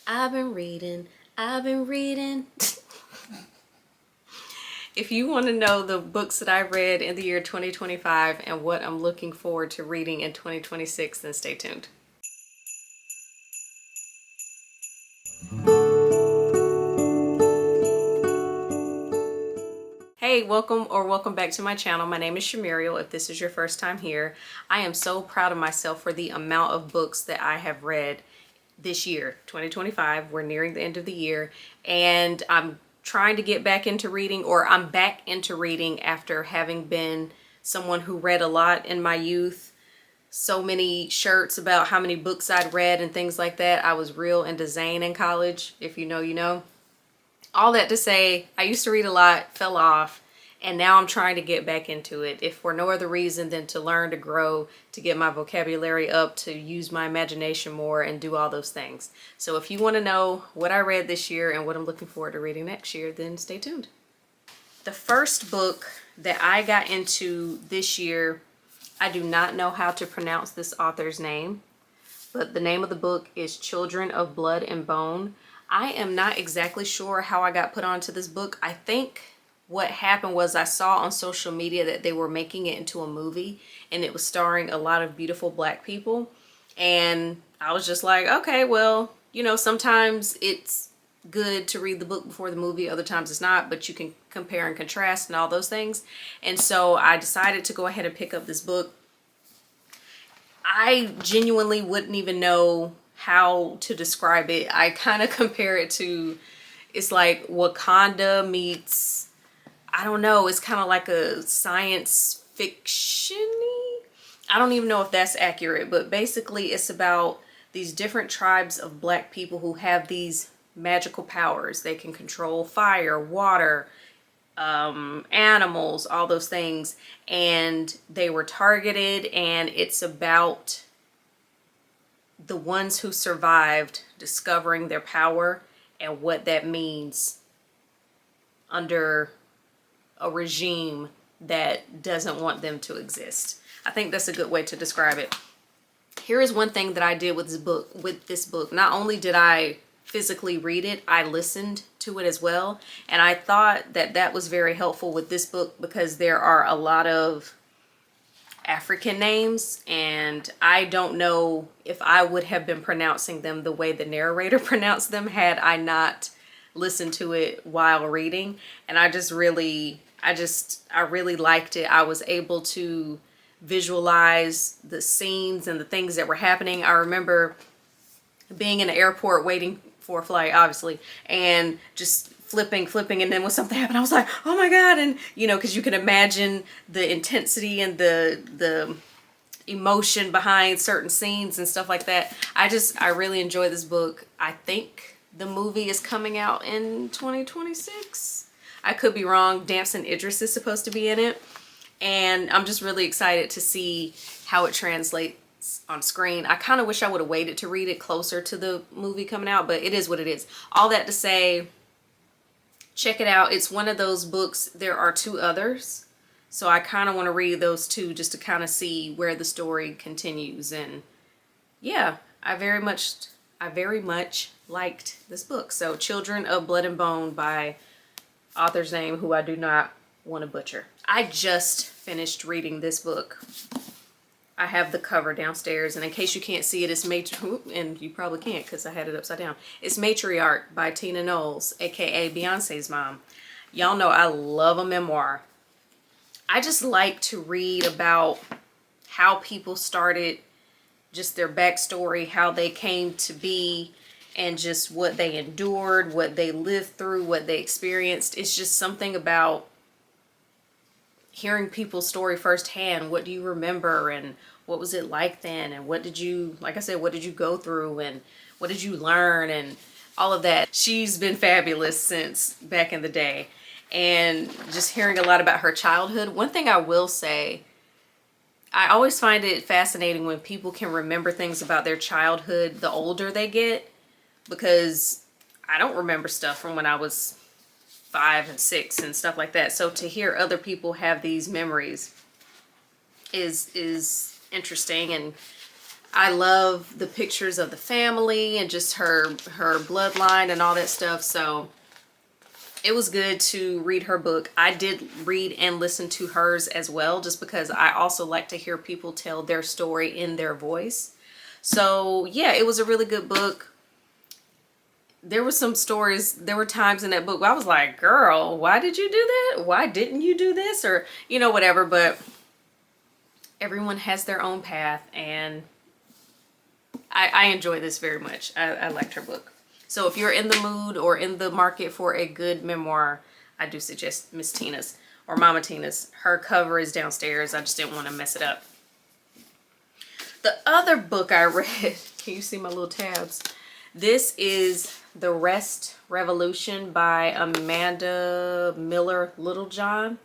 I've been reading. I've been reading. If you want to know the books that I read in the year 2025 and what I'm looking forward to reading in 2026, then stay tuned. Hey, welcome back to my channel. My name is Shamiriel. If this is your first time here, I am so proud of myself for the amount of books that I have read this year, 2025. We're nearing the end of the year, and I'm trying to get back into reading, or I'm back into reading after having been someone who read a lot in my youth. So many shirts about how many books I'd read and things like that. I was real into Zane in college. If you know, you know. All that to say, I used to read a lot, fell off, and now I'm trying to get back into it, if for no other reason than to learn, to grow, to get my vocabulary up, to use my imagination more, and do all those things. So if you want to know what I read this year and what I'm looking forward to reading next year, then stay tuned. The first book that I got into this year, I do not know how to pronounce this author's name, but the name of the book is Children of Blood and Bone. I am not exactly sure how I got put onto this book. I think what happened was I saw on social media that they were making it into a movie, and it was starring a lot of beautiful Black people. And I was just like, okay, well, you know, sometimes it's good to read the book before the movie, other times it's not, but you can compare and contrast and all those things. And so I decided to go ahead and pick up this book. I genuinely wouldn't even know how to describe it. I kind of compare it to, it's like Wakanda meets, I don't know, it's kind of like a science fiction-y. I don't even know if that's accurate, but basically it's about these different tribes of Black people who have these magical powers. They can control fire, water, animals, all those things, and they were targeted, and it's about the ones who survived discovering their power and what that means under a regime that doesn't want them to exist. I think that's a good way to describe it. Here is one thing that I did with this book. Not only did I physically read it, I listened to it as well. And I thought that that was very helpful with this book because there are a lot of African names, and I don't know if I would have been pronouncing them the way the narrator pronounced them had I not listened to it while reading. And I really liked it. I was able to visualize the scenes and the things that were happening. I remember being in the airport waiting for a flight, obviously, and just flipping, and then when something happened, I was like, oh my God. And you know, because you can imagine the intensity and the emotion behind certain scenes and stuff like that. I really enjoy this book. I think the movie is coming out in 2026. I could be wrong. Damson Idris is supposed to be in it, and I'm just really excited to see how it translates on screen. I kind of wish I would have waited to read it closer to the movie coming out, but it is what it is. All that to say, check it out. It's one of those books. There are two others, so I kind of want to read those two just to kind of see where the story continues. And yeah, I very much liked this book. So Children of Blood and Bone by author's name who I do not want to butcher. I just finished reading this book. I have the cover downstairs, and in case you can't see it, it's and you probably can't because I had it upside down. It's Matriarch by Tina Knowles, aka Beyonce's mom. Y'all know I love a memoir. I just like to read about how people started, just their backstory, how they came to be, and just what they endured, what they lived through, what they experienced. It's just something about hearing people's story firsthand. What do you remember, and what was it like then, and what did you, like I said, what did you go through, and what did you learn, and all of that. She's been fabulous since back in the day, and just hearing a lot about her childhood. One thing I will say, I always find it fascinating when people can remember things about their childhood the older they get, because I don't remember stuff from when I was 5 and 6 and stuff like that. So to hear other people have these memories is interesting, and I love the pictures of the family and just her bloodline and all that stuff. So it was good to read her book. I did read and listen to hers as well, just because I also like to hear people tell their story in their voice. So yeah, it was a really good book. There were some stories, there were times in that book where I was like, girl, why did you do that? Why didn't you do this? Or, you know, whatever. But everyone has their own path, and I enjoy this very much. I liked her book. So if you're in the mood or in the market for a good memoir, I do suggest Miss Tina's or Mama Tina's. Her cover is downstairs. I just didn't want to mess it up. The other book I read, can you see my little tabs? This is The Rest Revolution by Amanda Miller Littlejohn.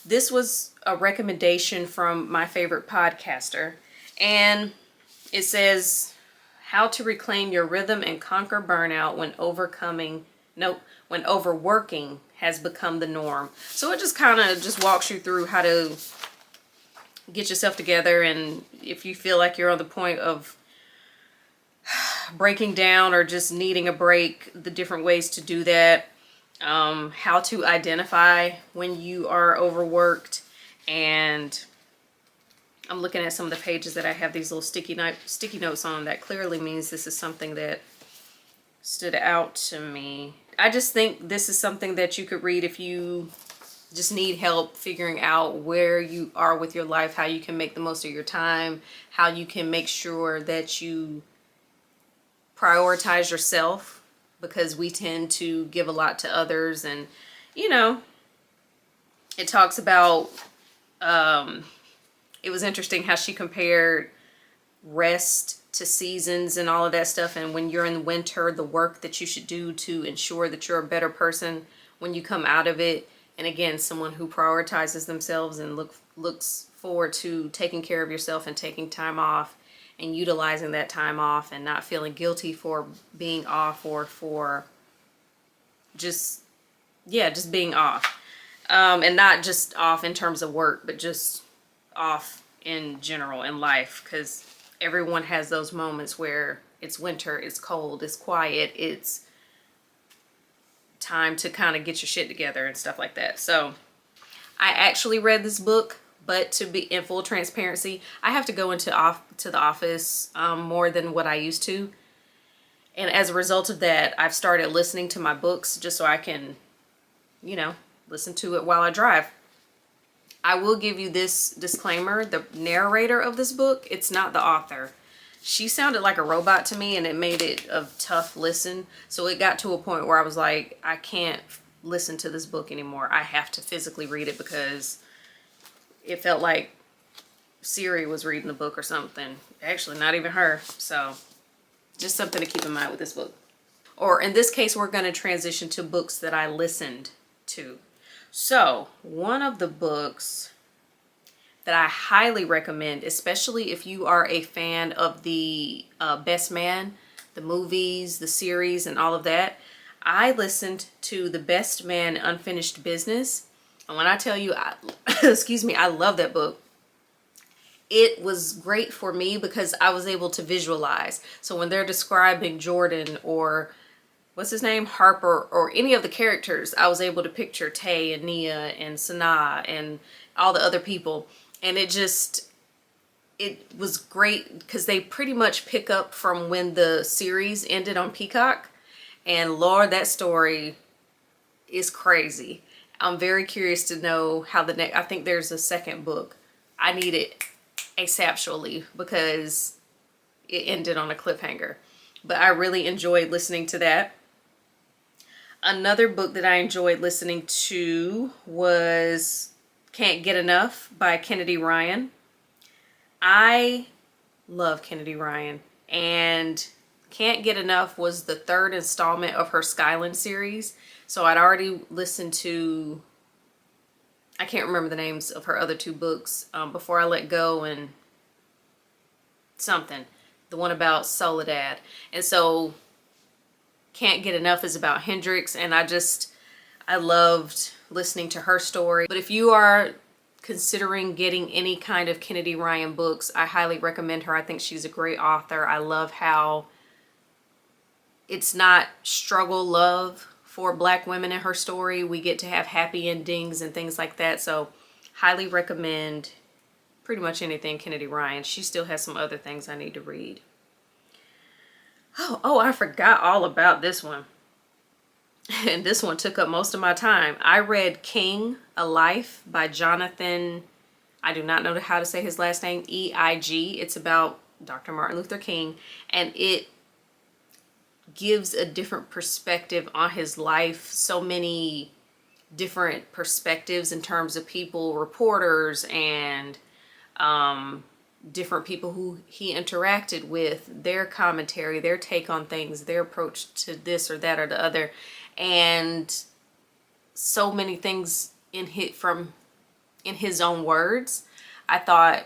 This was a recommendation from my favorite podcaster, and it says how to reclaim your rhythm and conquer burnout when overworking has become the norm. So it just kind of just walks you through how to get yourself together, and if you feel like you're on the point of breaking down or just needing a break, the different ways to do that, how to identify when you are overworked. And I'm looking at some of the pages that I have these little sticky notes on. That clearly means this is something that stood out to me. I just think this is something that you could read if you just need help figuring out where you are with your life, how you can make the most of your time, how you can make sure that you prioritize yourself, because we tend to give a lot to others. And you know, it talks about it was interesting how she compared rest to seasons and all of that stuff. And when you're in winter, the work that you should do to ensure that you're a better person when you come out of it. And again, someone who prioritizes themselves and looks forward to taking care of yourself and taking time off and utilizing that time off and not feeling guilty for being off, or for just being off. And not just off in terms of work, but just off in general in life, because everyone has those moments where it's winter, it's cold, it's quiet, it's time to kind of get your shit together and stuff like that. So I actually read this book, but to be in full transparency, I have to go to the office more than what I used to. And as a result of that, I've started listening to my books just so I can, you know, listen to it while I drive. I will give you this disclaimer. The narrator of this book, it's not the author. She sounded like a robot to me, and it made it a tough listen. So it got to a point where I was like, I can't listen to this book anymore. I have to physically read it, because it felt like Siri was reading the book or something. Actually, not even her. So just something to keep in mind with this book. Or in this case, we're going to transition to books that I listened to. So one of the books that I highly recommend, especially if you are a fan of the Best Man, the movies, the series, and all of that, I listened to The Best Man Unfinished Business. And when I tell you, excuse me, I love that book. It was great for me because I was able to visualize. So when they're describing Jordan, or what's his name, Harper, or any of the characters, I was able to picture Tay and Nia and Sanaa and all the other people. And it was great because they pretty much pick up from when the series ended on Peacock. And Lord, that story is crazy. I'm very curious to know how I think there's a second book. I need it ASAPually because it ended on a cliffhanger. But I really enjoyed listening to that. Another book that I enjoyed listening to was Can't Get Enough by Kennedy Ryan. I love Kennedy Ryan, and Can't Get Enough was the third installment of her Skyland series. So I'd already listened to, I can't remember the names of her other two books, Before I Let Go and something, the one about Soledad. And so Can't Get Enough is about Hendrix, and I loved listening to her story. But if you are considering getting any kind of Kennedy Ryan books, I highly recommend her. I think she's a great author. I love how it's not struggle love for Black women in her story. We get to have happy endings and things like that. So highly recommend pretty much anything Kennedy Ryan. She still has some other things I need to read. Oh, I forgot all about this one. And this one took up most of my time. I read King, A Life by Jonathan, I do not know how to say his last name, E-I-G. It's about Dr. Martin Luther King, and it gives a different perspective on his life. So many different perspectives in terms of people, reporters, and different people who he interacted with, their commentary, their take on things, their approach to this or that or the other, and so many things in his own words, I thought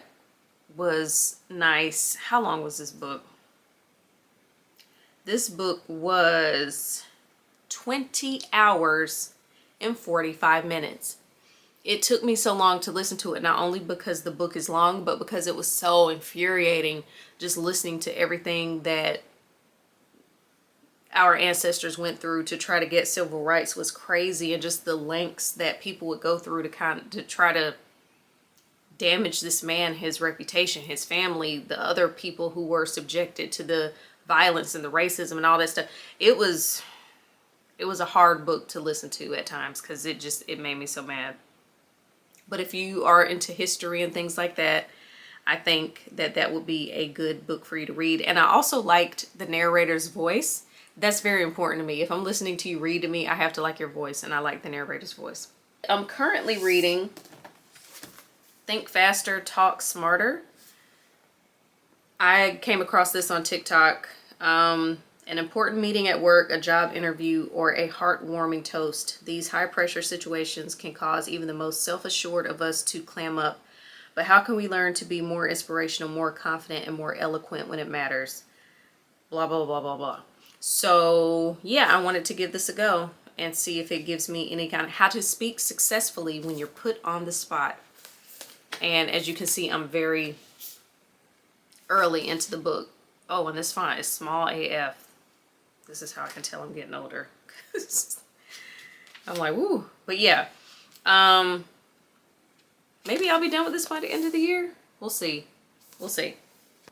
was nice. How long was this book? This book was 20 hours and 45 minutes. It took me so long to listen to it, not only because the book is long, but because it was so infuriating just listening to everything that our ancestors went through to try to get civil rights was crazy, and just the lengths that people would go through to try to damage this man, his reputation, his family, the other people who were subjected to the violence and the racism and all that stuff. It was a hard book to listen to at times because it made me so mad. But if you are into history and things like that, I think that would be a good book for you to read. And I also liked the narrator's voice. That's very important to me. If I'm listening to you read to me, I have to like your voice, and I like the narrator's voice. I'm currently reading Think Faster, Talk Smarter. I came across this on TikTok. An important meeting at work, a job interview, or a heartwarming toast. These high-pressure situations can cause even the most self-assured of us to clam up. But how can we learn to be more inspirational, more confident, and more eloquent when it matters? Blah, blah, blah, blah, blah. So, yeah, I wanted to give this a go and see if it gives me any kind of how to speak successfully when you're put on the spot. And as you can see, I'm very early into the book. Oh, and this font is small AF. This is how I can tell I'm getting older. I'm like, woo. But yeah, maybe I'll be done with this by the end of the year. We'll see. We'll see.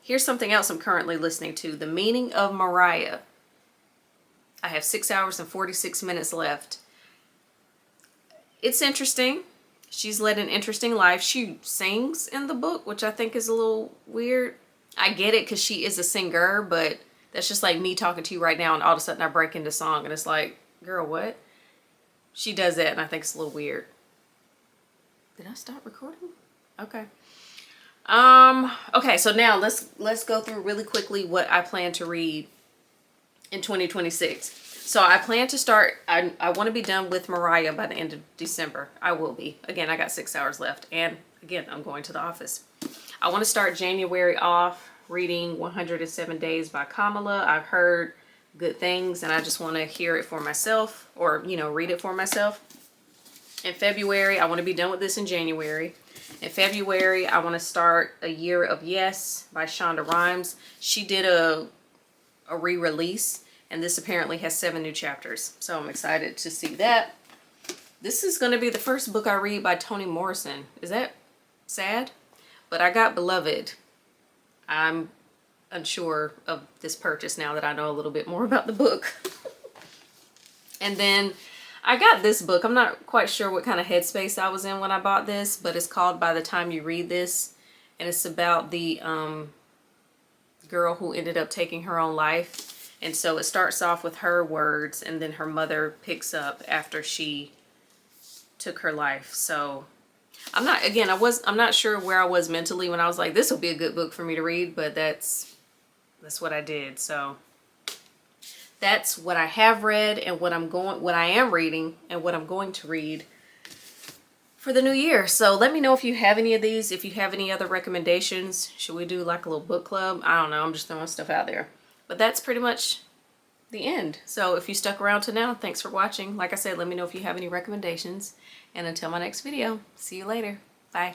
Here's something else I'm currently listening to. The Meaning of Mariah. I have 6 hours and 46 minutes left. It's interesting. She's led an interesting life. She sings in the book, which I think is a little weird. I get it because she is a singer, but that's just like me talking to you right now and all of a sudden I break into song and it's like, girl, what? She does that and I think it's a little weird. Did I stop recording? Okay. Okay, so now let's go through really quickly what I plan to read in 2026. So I plan to start, I want to be done with Mariah by the end of December. I will be. Again, I got 6 hours left. And again, I'm going to the office. I want to start January off reading 107 Days by Kamala. I've heard good things and I just want to hear it for myself, or, read it for myself. In February, I want to be done with this in January. In February, I want to start A Year of Yes by Shonda Rhimes. She did a re-release, and this apparently has 7 new chapters. So I'm excited to see that. This is going to be the first book I read by Toni Morrison. Is that sad? But I got Beloved. I'm unsure of this purchase now that I know a little bit more about the book. And then I got this book. I'm not quite sure what kind of headspace I was in when I bought this, but it's called By the Time You Read This. And it's about the girl who ended up taking her own life. And so it starts off with her words, and then her mother picks up after she took her life. So I'm not sure where I was mentally when I was like, this will be a good book for me to read, but that's what I did. So that's what I have read and what I am reading and what I'm going to read for the new year. So let me know if you have any of these, if you have any other recommendations. Should we do like a little book club? I don't know. I'm just throwing stuff out there. But that's pretty much the end. So if you stuck around to now, thanks for watching. Like I said, let me know if you have any recommendations. And until my next video, see you later. Bye.